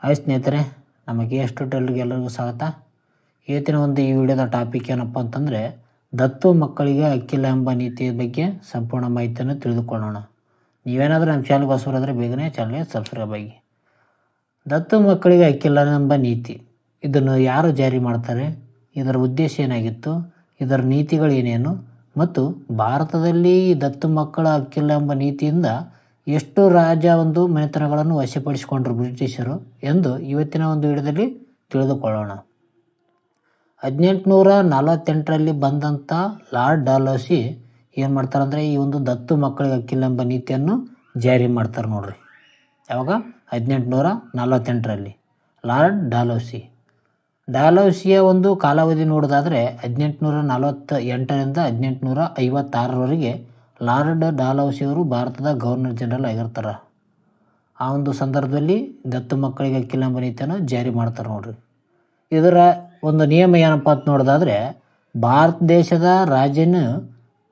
Hi ಸ್ನೇಹಿತರೆ, ನಮಗೆ ಎಷ್ಟು ಎಲ್ಲರಿಗೂ ಸ್ವಾಗತ. ಇವತ್ತಿನ ಒಂದು ಈ ವಿಡಿಯೋದ ಟಾಪಿಕ್ ಏನಪ್ಪ ಅಂತಂದರೆ, ದತ್ತು ಮಕ್ಕಳಿಗೆ ಹಕ್ಕಿಲ್ಲ ಎಂಬ ನೀತಿಯ ಬಗ್ಗೆ ಸಂಪೂರ್ಣ ಮಾಹಿತಿಯನ್ನು ತಿಳಿದುಕೊಳ್ಳೋಣ. ನೀವೇನಾದರೂ ನಮ್ಮ ಚಾನಲ್ಗೆ ಹೊಸಬರಾದರೆ ಬೇಗನೆ ಚಾನಲ್ಗೆ ಸಬ್ಸ್ಕ್ರೈಬ್ ಆಗಿ. ದತ್ತು ಮಕ್ಕಳಿಗೆ ಹಕ್ಕಿಲ್ಲ ಎಂಬ ನೀತಿ, ಇದನ್ನು ಯಾರು ಜಾರಿ ಮಾಡ್ತಾರೆ, ಇದರ ಉದ್ದೇಶ ಏನಾಗಿತ್ತು, ಇದರ ನೀತಿಗಳು ಏನೇನು, ಮತ್ತು ಭಾರತದಲ್ಲಿ ದತ್ತು ಮಕ್ಕಳ ಹಕ್ಕಿಲ್ಲ ಎಂಬ ನೀತಿಯಿಂದ ಎಷ್ಟು ಒಂದು ಮನೆತನಗಳನ್ನು ವಶಪಡಿಸಿಕೊಂಡರು ಬ್ರಿಟಿಷರು ಎಂದು ಇವತ್ತಿನ ಒಂದು ವಿಡಿಯೋದಲ್ಲಿ ತಿಳಿದುಕೊಳ್ಳೋಣ. 1848ರಲ್ಲಿ ಬಂದಂಥ ಲಾರ್ಡ್ ಡಾಲ್ಹೌಸಿ ಏನು ಮಾಡ್ತಾರೆ ಅಂದರೆ, ಈ ಒಂದು ದತ್ತು ಮಕ್ಕಳಿಗೆ ಹಕ್ಕಿಲ್ಲ ಎಂಬ ನೀತಿಯನ್ನು ಜಾರಿ ಮಾಡ್ತಾರೆ ನೋಡ್ರಿ. ಯಾವಾಗ? 1848ರಲ್ಲಿ ಲಾರ್ಡ್ ಡಾಲ್ಹೌಸಿಯ ಒಂದು ಕಾಲಾವಧಿ ನೋಡೋದಾದರೆ 1848ರಿಂದ 1856ರವರೆಗೆ ಲಾರ್ಡ್ ಡಾಲ್ಹೌಸಿಯವರು ಭಾರತದ ಗವರ್ನರ್ ಜನರಲ್ ಆಗಿರ್ತಾರೆ. ಆ ಒಂದು ಸಂದರ್ಭದಲ್ಲಿ ದತ್ತು ಮಕ್ಕಳಿಗೆ ಹಕ್ಕಿಲ್ಲ ಎಂಬ ನೀತಿಯನ್ನು ಜಾರಿ ಮಾಡ್ತಾರೆ ನೋಡ್ರಿ. ಇದರ ಒಂದು ನಿಯಮ ಏನಪ್ಪ ಅಂತ ನೋಡೋದಾದರೆ, ಭಾರತ ದೇಶದ ರಾಜನು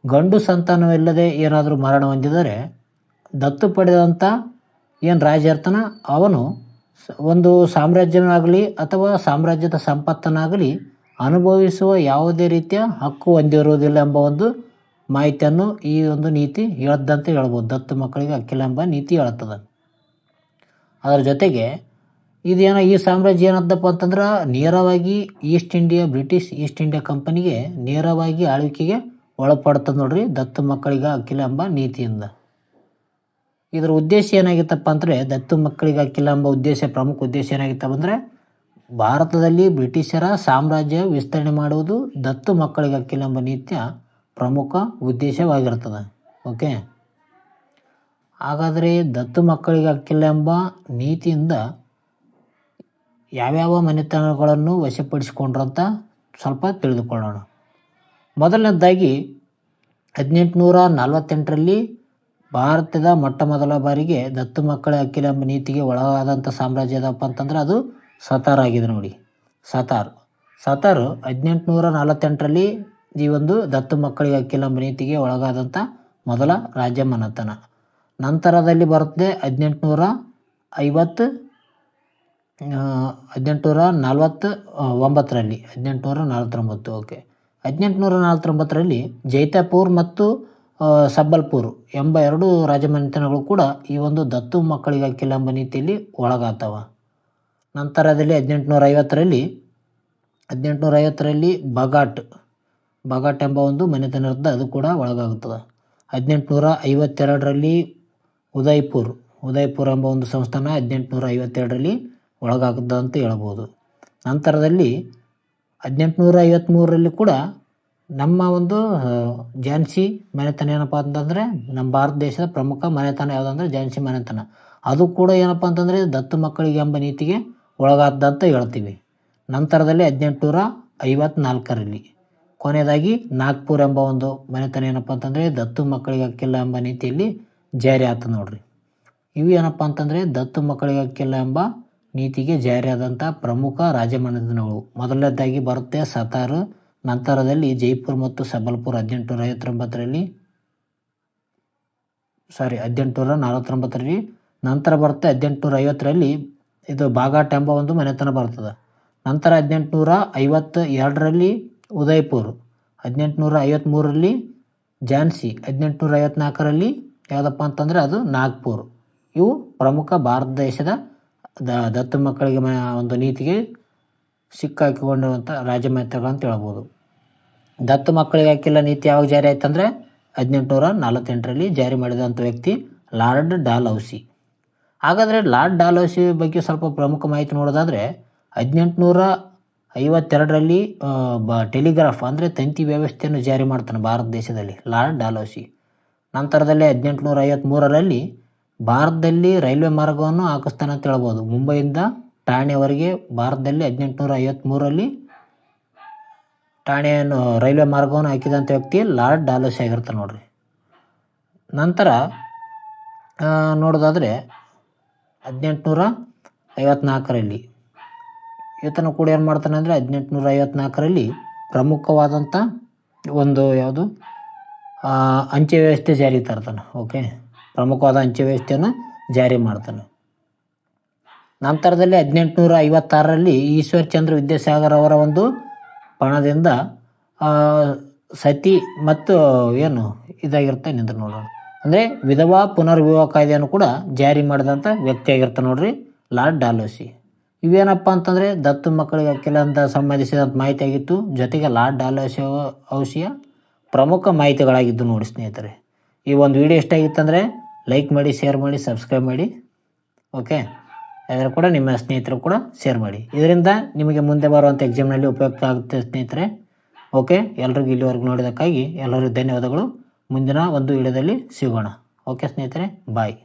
ಗಂಡು ಸಂತಾನವಿಲ್ಲದೆ ಏನಾದರೂ ಮರಣ ಹೊಂದಿದರೆ ದತ್ತು ಪಡೆದಂಥ ಏನು ರಾಜ ಇರ್ತಾನ ಅವನು ಒಂದು ಸಾಮ್ರಾಜ್ಯನಾಗಲಿ ಅಥವಾ ಸಾಮ್ರಾಜ್ಯದ ಸಂಪತ್ತನ್ನಾಗಲಿ ಅನುಭವಿಸುವ ಯಾವುದೇ ರೀತಿಯ ಹಕ್ಕು ಹೊಂದಿರುವುದಿಲ್ಲ ಎಂಬ ಒಂದು ಮಾಹಿತಿಯನ್ನು ಈ ಒಂದು ನೀತಿ ಹೇಳ್ದಂತ ಹೇಳ್ಬೋದು. ದತ್ತು ಮಕ್ಕಳಿಗೆ ಹಕ್ಕಿಲ್ಲ ಎಂಬ ನೀತಿ ಹೇಳ್ತದೆ. ಅದರ ಜೊತೆಗೆ ಇದೇನೋ ಈ ಸಾಮ್ರಾಜ್ಯ ಏನದ್ದಪ್ಪ ಅಂತಂದ್ರೆ ನೇರವಾಗಿ ಬ್ರಿಟಿಷ್ ಈಸ್ಟ್ ಇಂಡಿಯಾ ಕಂಪನಿಗೆ ನೇರವಾಗಿ ಆಳ್ವಿಕೆಗೆ ಒಳಪಡ್ತದೆ ನೋಡ್ರಿ, ದತ್ತು ಮಕ್ಕಳಿಗೆ ಹಕ್ಕಿಲ್ಲ ಎಂಬ ನೀತಿಯಿಂದ. ಇದರ ಉದ್ದೇಶ ಏನಾಗಿತ್ತಪ್ಪ ಅಂದರೆ, ದತ್ತು ಮಕ್ಕಳಿಗೆ ಹಕ್ಕಿಲ್ಲ ಎಂಬ ಪ್ರಮುಖ ಉದ್ದೇಶ ಏನಾಗಿತ್ತಪ್ಪ ಅಂದರೆ, ಭಾರತದಲ್ಲಿ ಬ್ರಿಟಿಷರ ಸಾಮ್ರಾಜ್ಯ ವಿಸ್ತರಣೆ ಮಾಡುವುದು ದತ್ತು ಮಕ್ಕಳಿಗೆ ಹಕ್ಕಿಲ್ಲ ಎಂಬ ನೀತಿಯ ಪ್ರಮುಖ ಉದ್ದೇಶವಾಗಿರ್ತದೆ. ಓಕೆ, ಹಾಗಾದರೆ ದತ್ತು ಮಕ್ಕಳಿಗೆ ಹಕ್ಕಿಲ್ಲ ಎಂಬ ನೀತಿಯಿಂದ ಯಾವ್ಯಾವ ಮನೆತನಗಳನ್ನು ವಶಪಡಿಸಿಕೊಂಡ್ರು ಅಂತ ಸ್ವಲ್ಪ ತಿಳಿದುಕೊಳ್ಳೋಣ. ಮೊದಲನೇದಾಗಿ 1848ರಲ್ಲಿ ಭಾರತದ ಮೊದಲ ಬಾರಿಗೆ ದತ್ತು ಮಕ್ಕಳ ಹಕ್ಕಿಲ್ಲ ಎಂಬ ನೀತಿಗೆ ಒಳಗಾದಂಥ ಸಾಮ್ರಾಜ್ಯ ಯಾವ್ದಪ್ಪ ಅಂತಂದ್ರೆ ಅದು ಸತಾರ್ ಆಗಿದೆ ನೋಡಿ. ಸತಾರ್ 1848ರಲ್ಲಿ ಈ ಒಂದು ದತ್ತು ಮಕ್ಕಳಿಗೆ ಹಕ್ಕಿಲ್ಲ ಎಂಬ ನೀತಿಗೆ ಒಳಗಾದಂಥ ಮೊದಲ ರಾಜ್ಯ ಮನೆತನ. ನಂತರದಲ್ಲಿ ಬರುತ್ತೆ 1849. ಓಕೆ, 1849ರಲ್ಲಿ ಜೈತಾಪುರ್ ಮತ್ತು ಸಬ್ಬಲ್ಪುರ್ ಎಂಬ ಎರಡು ರಾಜಮನೆತನಗಳು ಕೂಡ ಈ ಒಂದು ದತ್ತು ಮಕ್ಕಳಿಗೆ ಹಕ್ಕಿಲ್ಲ ಎಂಬ ನೀತಿಯಲ್ಲಿ ಒಳಗಾಗ್ತವ. ನಂತರದಲ್ಲಿ 1850ರಲ್ಲಿ ಬಗಾಟ್ ಎಂಬ ಒಂದು ಮನೆತನ ಇರುತ್ತೆ, ಅದು ಕೂಡ ಒಳಗಾಗುತ್ತದೆ. 1852ರಲ್ಲಿ ಉದಯ್ಪುರ್ ಎಂಬ ಒಂದು ಸಂಸ್ಥಾನ 1852ರಲ್ಲಿ ಒಳಗಾಗುತ್ತದೆ ಅಂತ ಹೇಳ್ಬೋದು. ನಂತರದಲ್ಲಿ 1853ರಲ್ಲಿ ಕೂಡ ನಮ್ಮ ಒಂದು ಝಾನ್ಸಿ ಮನೆತನ ಏನಪ್ಪ ಅಂತಂದರೆ, ನಮ್ಮ ಭಾರತ ದೇಶದ ಪ್ರಮುಖ ಮನೆತನ ಯಾವುದಂದ್ರೆ ಝಾನ್ಸಿ ಮನೆತನ, ಅದು ಕೂಡ ಏನಪ್ಪ ಅಂತಂದರೆ ದತ್ತು ಮಕ್ಕಳಿಗೆ ಎಂಬ ನೀತಿಗೆ ಒಳಗಾದಂತ ಹೇಳ್ತೀವಿ. ನಂತರದಲ್ಲಿ 1854ರಲ್ಲಿ ಕೊನೆಯದಾಗಿ ನಾಗ್ಪುರ್ ಎಂಬ ಒಂದು ಮನೆತನ ಏನಪ್ಪ ಅಂತಂದರೆ ದತ್ತು ಮಕ್ಕಳಿಗೆ ಹಕ್ಕಿಲ್ಲ ಎಂಬ ನೀತಿಯಲ್ಲಿ ಜಾರಿ ಆಗ್ತದೆ ನೋಡ್ರಿ. ಇವು ಏನಪ್ಪ ಅಂತಂದರೆ ದತ್ತು ಮಕ್ಕಳಿಗೆ ಹಕ್ಕಿಲ್ಲ ಎಂಬ ನೀತಿಗೆ ಜಾರಿಯಾದಂಥ ಪ್ರಮುಖ ರಾಜಮನೆತನಗಳು. ಮೊದಲನೇದಾಗಿ ಬರುತ್ತೆ ಸತಾರ್, ನಂತರದಲ್ಲಿ ಜೈಪುರ್ ಮತ್ತು ಸಬಲ್ಪುರ್ 1849ರಲ್ಲಿ, ನಂತರ ಬರುತ್ತೆ 1850ರಲ್ಲಿ ಇದು ಬಾಗಾಟ್ ಎಂಬ ಒಂದು ಮನೆತನ ಬರ್ತದೆ. ನಂತರ 1852ರಲ್ಲಿ ಉದಯ್ಪುರ್, 1853ರಲ್ಲಿ ಝಾನ್ಸಿ, 1854ರಲ್ಲಿ ಯಾವುದಪ್ಪ ಅಂತಂದರೆ ಅದು ನಾಗ್ಪುರ್. ಇವು ಪ್ರಮುಖ ಭಾರತ ದೇಶದ ದತ್ತು ಮಕ್ಕಳಿಗೆ ಒಂದು ನೀತಿಗೆ ಸಿಕ್ಕಾಕಿಕೊಂಡಿರುವಂಥ ರಾಜಮನೆತನಗಳು ಅಂತ ಹೇಳ್ಬೋದು. ದತ್ತು ಮಕ್ಕಳಿಗೆ ಹಕ್ಕಿಲ್ಲ ನೀತಿ ಯಾವಾಗ ಜಾರಿ ಆಯ್ತಂದರೆ 1848ರಲ್ಲಿ ಜಾರಿ ಮಾಡಿದಂಥ ವ್ಯಕ್ತಿ ಲಾರ್ಡ್ ಡಾಲ್ಹೌಸಿ. ಹಾಗಾದರೆ ಲಾರ್ಡ್ ಡಾಲ್ಹೌಸಿ ಬಗ್ಗೆ ಸ್ವಲ್ಪ ಪ್ರಮುಖ ಮಾಹಿತಿ ನೋಡೋದಾದರೆ, 1852ರಲ್ಲಿ ಟೆಲಿಗ್ರಾಫ್ ಅಂದರೆ ತಂತಿ ವ್ಯವಸ್ಥೆಯನ್ನು ಜಾರಿ ಮಾಡ್ತಾನೆ ಭಾರತ ದೇಶದಲ್ಲಿ ಲಾರ್ಡ್ ಡಾಲ್ಹೌಸಿ. ನಂತರದಲ್ಲಿ 1853ರಲ್ಲಿ ಭಾರತದಲ್ಲಿ ರೈಲ್ವೆ ಮಾರ್ಗವನ್ನು ಹಾಕಿಸ್ತಾನೆ ಅಂತ ಹೇಳ್ಬೋದು. ಮುಂಬೈಯಿಂದ ಠಾಣೆವರೆಗೆ ಭಾರತದಲ್ಲಿ 1853ರಲ್ಲಿ ಠಾಣೆಯನ್ನು ರೈಲ್ವೆ ಮಾರ್ಗವನ್ನು ಹಾಕಿದಂಥ ವ್ಯಕ್ತಿ ಲಾರ್ಡ್ ಡಾಲ್ಹೌಸಿ ಆಗಿರ್ತಾನೆ ನೋಡ್ರಿ. ನಂತರ ನೋಡೋದಾದರೆ 1854ರಲ್ಲಿ ಈತನು ಕೂಡ ಏನು ಮಾಡ್ತಾನೆ ಅಂದರೆ 1854ರಲ್ಲಿ ಪ್ರಮುಖವಾದಂಥ ಒಂದು ಯಾವುದು ಅಂಚೆ ವ್ಯವಸ್ಥೆ ಜಾರಿಗೆ ತರ್ತಾನೆ. ಓಕೆ, ಪ್ರಮುಖವಾದ ಅಂಚೆ ವ್ಯವಸ್ಥೆಯನ್ನು ಜಾರಿ ಮಾಡ್ತಾನೆ. ನಂತರದಲ್ಲಿ 1856ರಲ್ಲಿ ಈಶ್ವರಚಂದ್ರ ವಿದ್ಯಾಸಾಗರ್ ಅವರ ಒಂದು ಪಣದಿಂದ ಸತಿ ಮತ್ತು ಏನು ಇದಾಗಿರುತ್ತೆ ನಿಂದ್ರೆ ನೋಡೋಣ. ಅಂದರೆ ವಿಧವಾ ಪುನರ್ವಿವಾಹ ಕಾಯ್ದೆಯನ್ನು ಕೂಡ ಜಾರಿ ಮಾಡಿದಂಥ ವ್ಯಕ್ತಿ ಆಗಿರ್ತಾರೆ ನೋಡ್ರಿ ಲಾರ್ಡ್ ಡಾಲ್ಹೌಸಿ. ಇವೇನಪ್ಪ ಅಂತಂದರೆ ದತ್ತು ಮಕ್ಕಳಿಗೆ ಹಕ್ಕಿಲ್ಲ ಅಂತ ಸಂಬಂಧಿಸಿದಂಥ ಮಾಹಿತಿ ಆಗಿತ್ತು. ಜೊತೆಗೆ ಲಾರ್ಡ್ ಡಾಲ್ಹೌಸಿಯ ಪ್ರಮುಖ ಮಾಹಿತಿಗಳಾಗಿದ್ದು ನೋಡಿ ಸ್ನೇಹಿತರೆ. ಈ ಒಂದು ವಿಡಿಯೋ ಇಷ್ಟ ಆಗಿತ್ತಂದರೆ ಲೈಕ್ ಮಾಡಿ, ಶೇರ್ ಮಾಡಿ, ಸಬ್ಸ್ಕ್ರೈಬ್ ಮಾಡಿ. ಓಕೆ, ಅದರ ಕೂಡ ನಿಮ್ಮ ಸ್ನೇಹಿತರು ಕೂಡ ಶೇರ್ ಮಾಡಿ. ಇದರಿಂದ ನಿಮಗೆ ಮುಂದೆ ಬರುವಂಥ ಎಕ್ಸಾಮ್ನಲ್ಲಿ ಉಪಯುಕ್ತ ಆಗುತ್ತೆ ಸ್ನೇಹಿತರೆ. ಓಕೆ, ಎಲ್ರಿಗೂ ಇಲ್ಲಿವರೆಗೂ ನೋಡಿದ್ದಕ್ಕಾಗಿ ಎಲ್ಲರಿಗೂ ಧನ್ಯವಾದಗಳು. ಮುಂದಿನ ಒಂದು ವಿಡಿಯೋದಲ್ಲಿ ಸಿಗೋಣ. ಓಕೆ ಸ್ನೇಹಿತರೆ, ಬಾಯ್.